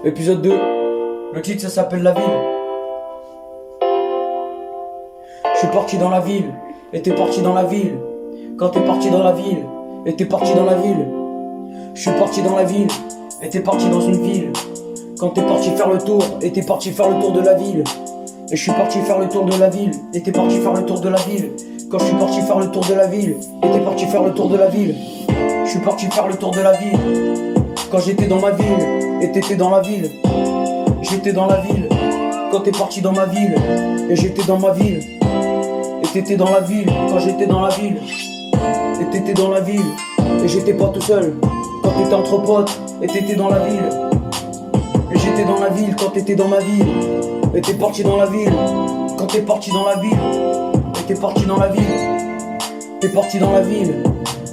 Épisode 2. Le titre ça s'appelle La Ville. Je suis parti dans la ville, et t'es parti dans la ville. Quand t'es parti dans la ville, et t'es parti dans la ville. Je suis parti dans la ville, et t'es parti dans une ville. Quand t'es parti faire le tour, et t'es parti faire le tour de la ville. Et je suis parti faire le tour de la ville, et t'es parti faire le tour de la ville. Quand je suis parti faire le tour de la ville, et t'es parti faire le tour de la ville. Je suis parti faire le tour de la ville. Quand j'étais dans ma ville, et t'étais dans la ville. J'étais dans la ville, quand t'es parti dans ma ville. Et j'étais dans ma ville, et t'étais dans la ville. Quand j'étais dans la ville, et t'étais dans la ville. Et j'étais pas tout seul, quand t'étais entre potes, et t'étais dans la ville. Et j'étais dans la ville, quand t'étais dans ma ville. Et t'es parti dans la ville, quand t'es parti dans la ville. Et t'es parti dans la ville, t'es parti dans la ville.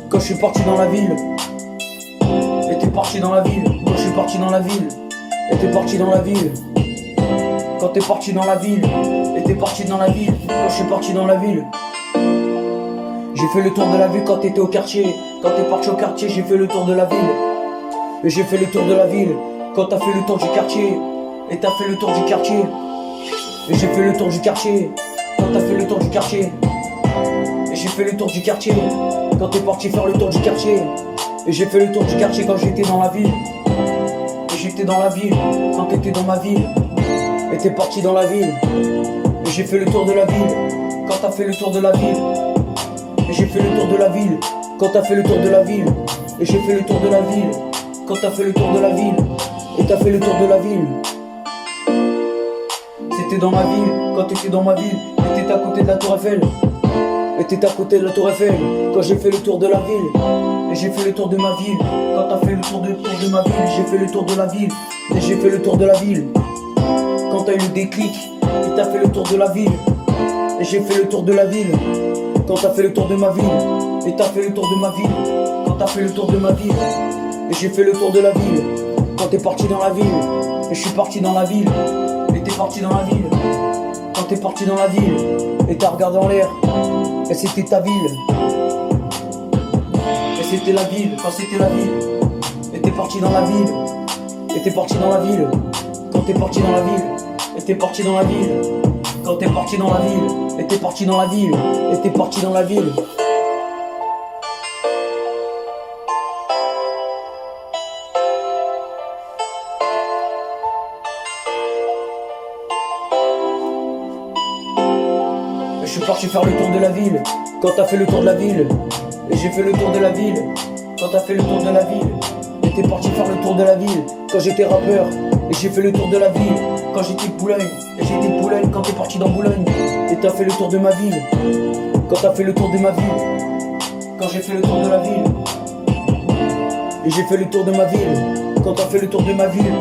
Quand je suis parti dans la ville, et t'es parti dans la ville. Quand je suis parti dans la ville, et t'es parti dans la ville. Quand t'es parti dans la ville, et t'es parti dans la ville. Quand je suis parti dans la ville, j'ai fait le tour de la ville quand t'étais au quartier. Quand t'es parti au quartier, j'ai fait le tour de la ville. Et j'ai fait le tour de la ville quand t'as fait le tour du quartier. Et t'as fait le tour du quartier. Et j'ai fait le tour du quartier quand t'as fait le tour du quartier. Et j'ai fait le tour du quartier quand t'es parti faire le tour du quartier. Et j'ai fait le tour du quartier quand j'étais dans la ville. Et j'étais dans la ville quand t'étais dans ma ville. Et t'es parti dans la ville. Et j'ai fait le tour de la ville quand t'as fait le tour de la ville. Et j'ai fait le tour de la ville quand t'as fait le tour de la ville. Et j'ai fait le tour de la ville quand t'as fait le tour de la ville. Et t'as fait le tour de la ville. C'était dans ma ville, quand t'étais dans ma ville. Et t'étais à côté de la tour Eiffel. Et t'étais à côté de la tour Eiffel quand j'ai fait le tour de la ville. Et j'ai fait le tour de ma ville. Quand t'as fait le tour de ma ville, j'ai fait le tour de la ville. Et j'ai fait le tour de la ville. Quand t'as eu le déclic, et t'as fait le tour de la ville. Et j'ai fait le tour de la ville. Quand t'as fait le tour de ma ville. Et t'as fait le tour de ma ville. Quand t'as fait le tour de ma ville. Et j'ai fait le tour de la ville. Quand t'es parti dans la ville. Et je suis parti dans la ville. Et t'es parti dans la ville. Quand t'es parti dans la ville. Et t'as regardé en l'air. Et c'était ta ville. Et c'était la ville. Quand c'était la ville. Et t'es parti dans la ville. Et t'es parti dans la ville. Quand t'es parti dans la ville. Et t'es parti dans la ville. Quand t'es parti dans la ville. Et t'es parti dans la ville. Et t'es parti dans la ville. Je suis parti faire le tour de la ville, quand t'as fait le tour de la ville. Et j'ai fait le tour de la ville, quand t'as fait le tour de la ville. Et t'es parti faire le tour de la ville, quand j'étais rappeur. Et j'ai fait le tour de la ville, quand j'étais Boulogne. Et j'étais Boulogne quand t'es parti dans Boulogne. Et t'as fait le tour de ma ville, quand t'as fait le tour de ma ville. Quand j'ai fait le tour de la ville. Et j'ai fait le tour de ma ville, quand t'as fait le tour de ma ville.